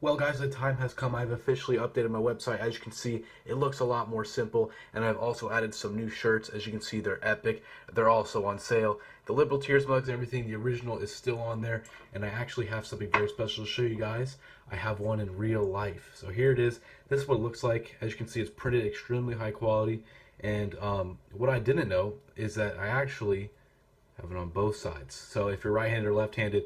Well guys, the time has come. I've officially updated my website. As you can see, it looks a lot more simple, and I've also added some new shirts. As you can see, they're epic. They're also on sale. The Liberal Tears mugs and everything, the original is still on there, and I actually have something very special to show you guys. I have one in real life. So here it is. This is what it looks like. As you can see, it's printed extremely high quality, and what I didn't know is that I actually have it on both sides. So if you're right-handed or left-handed,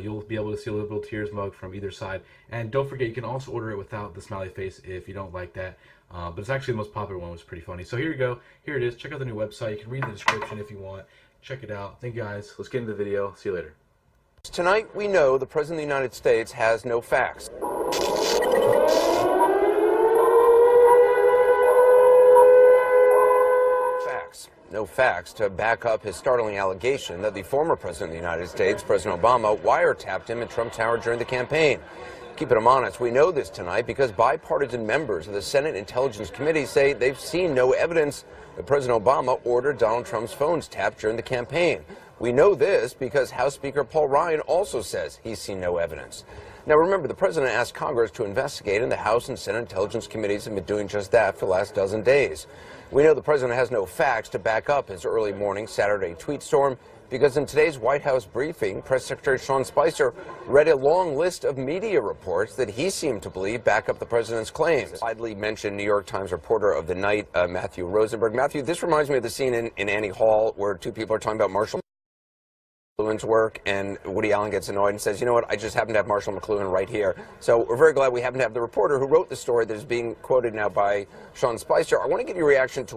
you'll be able to see a Liberal Tears mug from either side. And don't forget, you can also order it without the smiley face if you don't like that. But it's actually the most popular one. It was pretty funny. So here you go. Here it is. Check out the new website. You can read the description if you want. Check it out. Thank you guys. Let's get into the video. See you later. Tonight, we know the President of the United States has no facts. No facts to back up his startling allegation that the former President of the United States, President Obama, wiretapped him at Trump Tower during the campaign. Keeping him honest, we know this tonight because bipartisan members of the Senate Intelligence Committee say they've seen no evidence that President Obama ordered Donald Trump's phones tapped during the campaign. We know this because House Speaker Paul Ryan also says he's seen no evidence. Now remember, the president asked Congress to investigate, and the House and Senate Intelligence Committees have been doing just that for the last dozen days. We know the president has no facts to back up his early morning Saturday tweet storm because in today's White House briefing, Press Secretary Sean Spicer read a long list of media reports that he seemed to believe back up the president's claims. Widely mentioned New York Times reporter of the night, Matthew Rosenberg. Matthew, this reminds me of the scene in Annie Hall where two people are talking about Marshall McLuhan's work, and Woody Allen gets annoyed and says, you know what, I just happen to have Marshall McLuhan right here. So we're very glad we happen to have the reporter who wrote the story that is being quoted now by Sean Spicer. I want to get your reaction to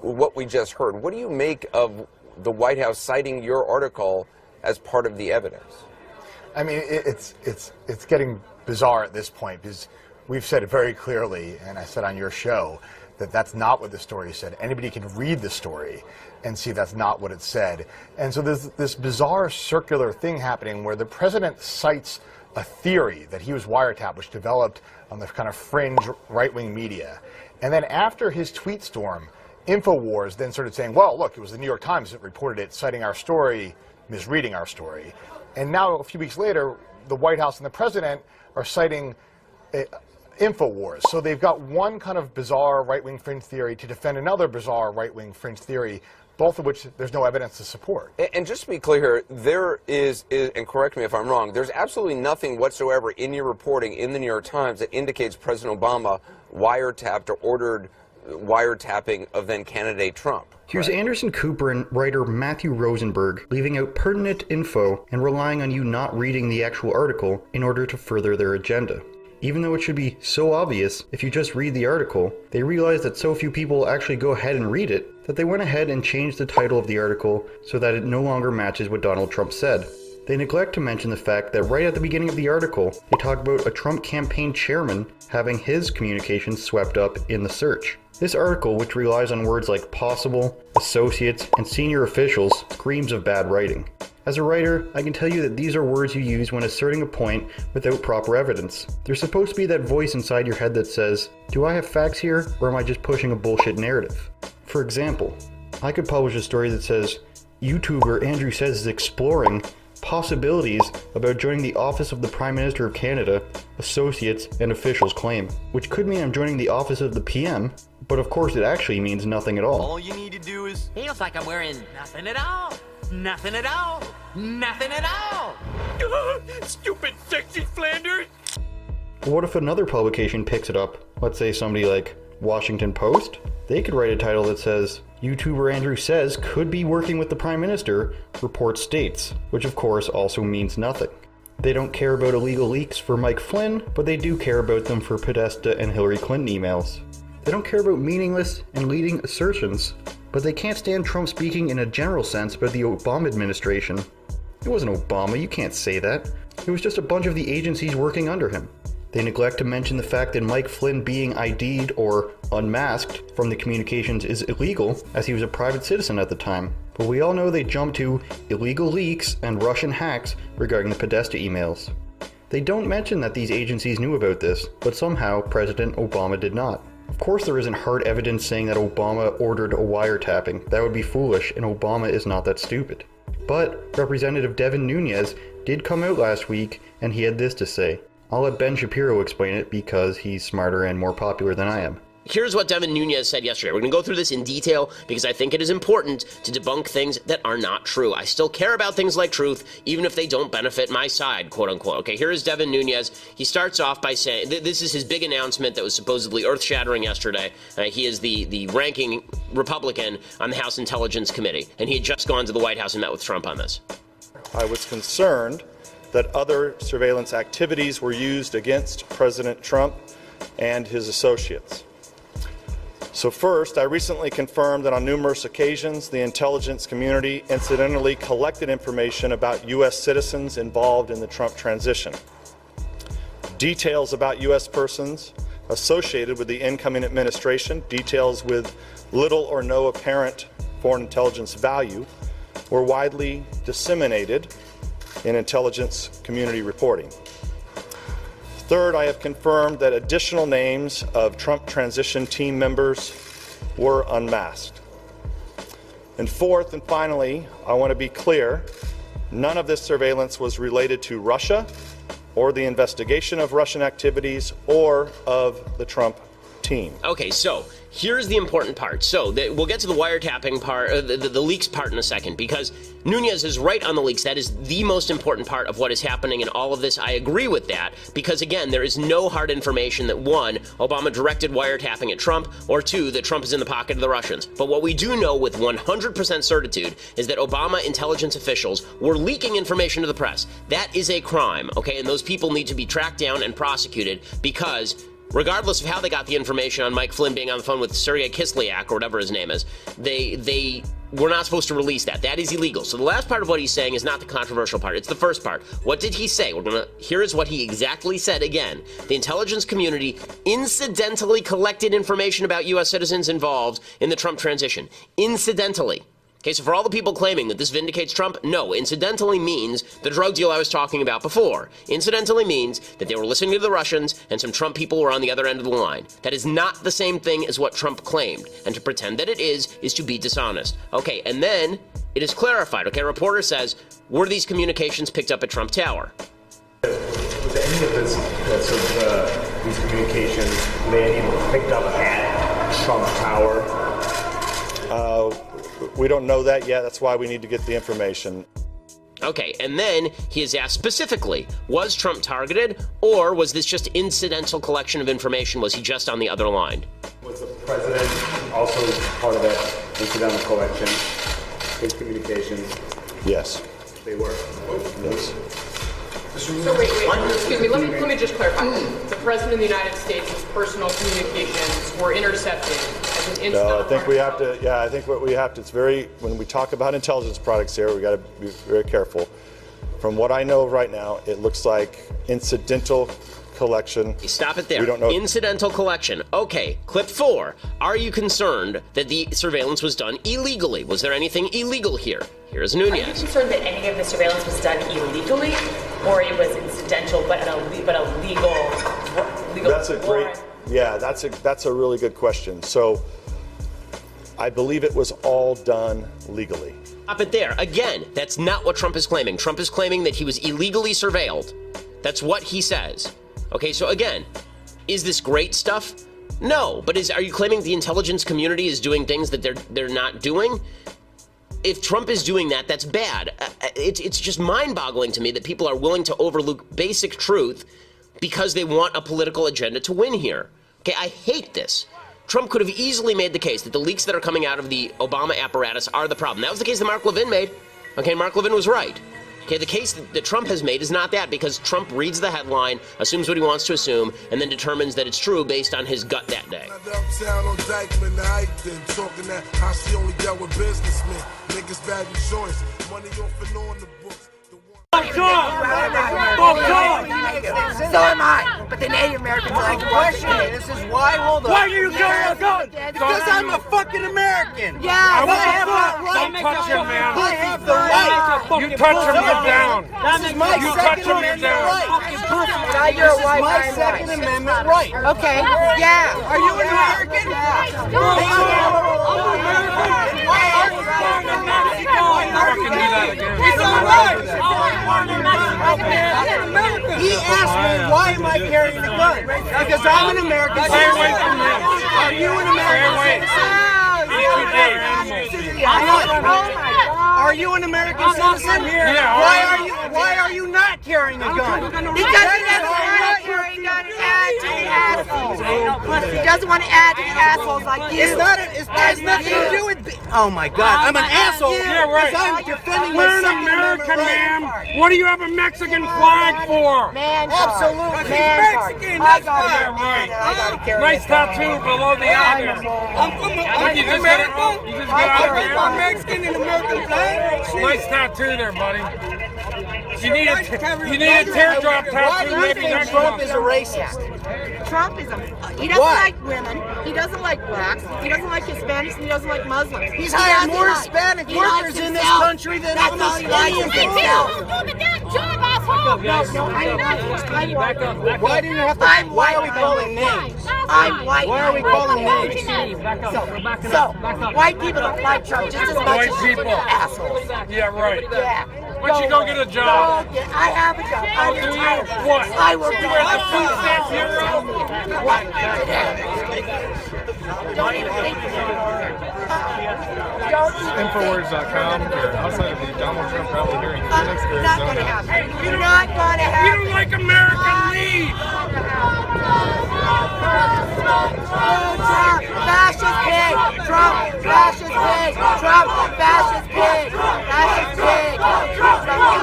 what we just heard. What do you make of the White House citing your article as part of the evidence? I mean, it's getting bizarre at this point because we've said very clearly, and I said on your show, that that's not what the story said. Anybody can read the story and see that's not what it said. And so there's this bizarre circular thing happening where the president cites a theory that he was wiretapped, which developed on the kind of fringe right-wing media. And then after his tweet storm, InfoWars then started saying, well, look, it was the New York Times that reported it, citing our story, misreading our story. And now, a few weeks later, the White House and the president are citing InfoWars. So they've got one kind of bizarre right-wing fringe theory to defend another bizarre right-wing fringe theory, both of which there's no evidence to support. And just to be clear here, there is, and correct me if I'm wrong, there's absolutely nothing whatsoever in your reporting in the New York Times that indicates President Obama wiretapped or ordered wiretapping of then candidate Trump. Here's Anderson Cooper and writer Matthew Rosenberg leaving out pertinent info and relying on you not reading the actual article in order to further their agenda. Even though it should be so obvious if you just read the article, they realized that so few people actually go ahead and read it that they went ahead and changed the title of the article so that it no longer matches what Donald Trump said. They neglect to mention the fact that right at the beginning of the article, they talk about a Trump campaign chairman having his communications swept up in the search. This article, which relies on words like possible, associates, and senior officials, screams of bad writing. As a writer, I can tell you that these are words you use when asserting a point without proper evidence. There's supposed to be that voice inside your head that says, do I have facts here, or am I just pushing a bullshit narrative? For example, I could publish a story that says, YouTuber Andrew Says is exploring possibilities about joining the office of the Prime Minister of Canada, associates and officials claim, which could mean I'm joining the office of the PM, but of course it actually means nothing at all. All you need to do is... Feels like I'm wearing nothing at all. Nothing at all. Nothing at all. Stupid sexy Flanders. What if another publication picks it up? Let's say somebody like Washington Post? They could write a title that says, YouTuber Andrew Says could be working with the Prime Minister, report states, which of course also means nothing. They don't care about illegal leaks for Mike Flynn, but they do care about them for Podesta and Hillary Clinton emails. They don't care about meaningless and leading assertions, but they can't stand Trump speaking in a general sense about the Obama administration. It wasn't Obama, you can't say that. It was just a bunch of the agencies working under him. They neglect to mention the fact that Mike Flynn being ID'd or unmasked from the communications is illegal, as he was a private citizen at the time. But we all know they jumped to illegal leaks and Russian hacks regarding the Podesta emails. They don't mention that these agencies knew about this, but somehow President Obama did not. Of course there isn't hard evidence saying that Obama ordered a wiretapping. That would be foolish, and Obama is not that stupid. But Representative Devin Nunes did come out last week, and he had this to say. I'll let Ben Shapiro explain it because he's smarter and more popular than I am. Here's what Devin Nunes said yesterday. We're going to go through this in detail because I think it is important to debunk things that are not true. I still care about things like truth, even if they don't benefit my side, quote unquote. Okay, here is Devin Nunes. He starts off by saying, this is his big announcement that was supposedly earth-shattering yesterday. He is the ranking Republican on the House Intelligence Committee, and he had just gone to the White House and met with Trump on this. I was concerned that other surveillance activities were used against President Trump and his associates. So first, I recently confirmed that on numerous occasions, the intelligence community incidentally collected information about U.S. citizens involved in the Trump transition. Details about U.S. persons associated with the incoming administration, details with little or no apparent foreign intelligence value, were widely disseminated in intelligence community reporting. Third, I have confirmed that additional names of Trump transition team members were unmasked. And fourth and finally, I want to be clear, none of this surveillance was related to Russia or the investigation of Russian activities or of the Trump team. Okay, so here's the important part. So we'll get to the wiretapping part, the leaks part in a second, because Nunes is right on the leaks. That is the most important part of what is happening in all of this. I agree with that, because again, there is no hard information that one, Obama directed wiretapping at Trump, or two, that Trump is in the pocket of the Russians. But what we do know with 100% certitude is that Obama intelligence officials were leaking information to the press. That is a crime, okay? And those people need to be tracked down and prosecuted, because regardless of how they got the information on Mike Flynn being on the phone with Sergei Kislyak or whatever his name is, they were not supposed to release that. That is illegal. So the last part of what he's saying is not the controversial part. It's the first part. What did he say? Here is what he exactly said again. The intelligence community incidentally collected information about U.S. citizens involved in the Trump transition. Incidentally. Okay, so for all the people claiming that this vindicates Trump, no, incidentally means the drug deal I was talking about before. Incidentally means that they were listening to the Russians and some Trump people were on the other end of the line. That is not the same thing as what Trump claimed, and to pretend that it is to be dishonest. Okay, and then it is clarified. Okay, a reporter says, were these communications picked up at Trump Tower? Was any of these communications picked up at Trump Tower? We don't know that yet. That's why we need to get the information. Okay, and then he is asked specifically, was Trump targeted, or was this just incidental collection of information? Was he just on the other line? Was the president also part of that incidental collection, his communications? Yes. They were. Yes. So wait, excuse me, let me just clarify. The President of the United States' personal communications were intercepted as an incidental. No, I think we have to, I think what we have to, it's very, when we talk about intelligence products here, we got to be very careful. From what I know right now, it looks like incidental collection. Stop it there. We don't know. Incidental collection. Okay, clip 4. Are you concerned that the surveillance was done illegally? Was there anything illegal here? Here's Nunes. Are you concerned that any of the surveillance was done illegally, or it was incidental but a legal? That's a great, that's a really good question. So I believe it was all done legally. Stop it there. Again, that's not what Trump is claiming. Trump is claiming that he was illegally surveilled. That's what he says. Okay, so again, is this great stuff? No, but are you claiming the intelligence community is doing things that they're not doing? If Trump is doing that, that's bad. It's just mind-boggling to me that people are willing to overlook basic truth because they want a political agenda to win here. Okay, I hate this. Trump could have easily made the case that the leaks that are coming out of the Obama apparatus are the problem. That was the case that Mark Levin made. Okay, Mark Levin was right. Okay, the case that Trump has made is not that, because Trump reads the headline, assumes what he wants to assume, and then determines that it's true based on his gut that day. So am I. But the Native Americans like to question it. This is why. Hold on. Why do you carry a gun? Because I'm a fucking American. Yeah. I have that right. Don't touch him, man. I have the right. You touch him, you're down. This is my Second Amendment right. Now you're a white guy. My Second Amendment right. Okay. Yeah. Are you an American? Yeah. I'm American. Why are you going to Mexico? fucking do that again. It's all right. He asked me, why am I carrying a gun? Because I'm an American citizen. Stay away from him. Are you an American citizen? Are you an American citizen? Yeah. Why are you not carrying a gun? Because he doesn't want to carry a gun and add to the assholes. He doesn't want to add to the assholes like you. It has nothing to do with. Oh my God! I'm an asshole. Yeah, right. I'm defending We're an my American, ma'am. What do you have a Mexican flag for? Man, Absolutely. Mexican. I got it. Yeah, right. I got to carry Nice a gun. tattoo below the eye there. I'm Mexican in American flag. Nice tattoo there, buddy. You need a teardrop tattoo maybe next Trump month. is a racist. Trump is he doesn't like women, he doesn't like blacks, he doesn't like Hispanics, and he doesn't like Muslims. He's hired more Hispanic workers in this country than almost any of them. Why do you have to? Why are we calling names? I'm white. Why are we calling names? So, white people don't like Trump just as much White as people. assholes. Yeah, right. Yeah. Why don't you go get a job? I have a job. I'm Do you? retired. What? I work You wear the food stamp hero? What? Don't even think Infowars.com, or outside of the Donald Trump rally here in Phoenix, Not Arizona. gonna happen. You're not gonna You happen. don't like American leave. Fascist pig! Trump! Fascist pig! Trump! Fascist pig! Fascist pig!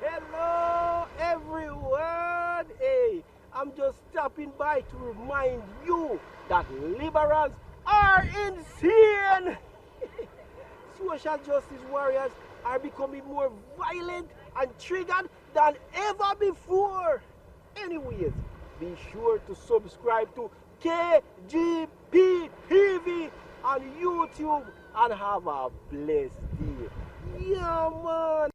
Hello, everyone. Hey, I'm just stopping by to remind you that liberals are insane. Social justice warriors are becoming more violent and triggered than ever before. Anyways, be sure to subscribe to KGP TV on YouTube and have a blessed day. Yeah, man.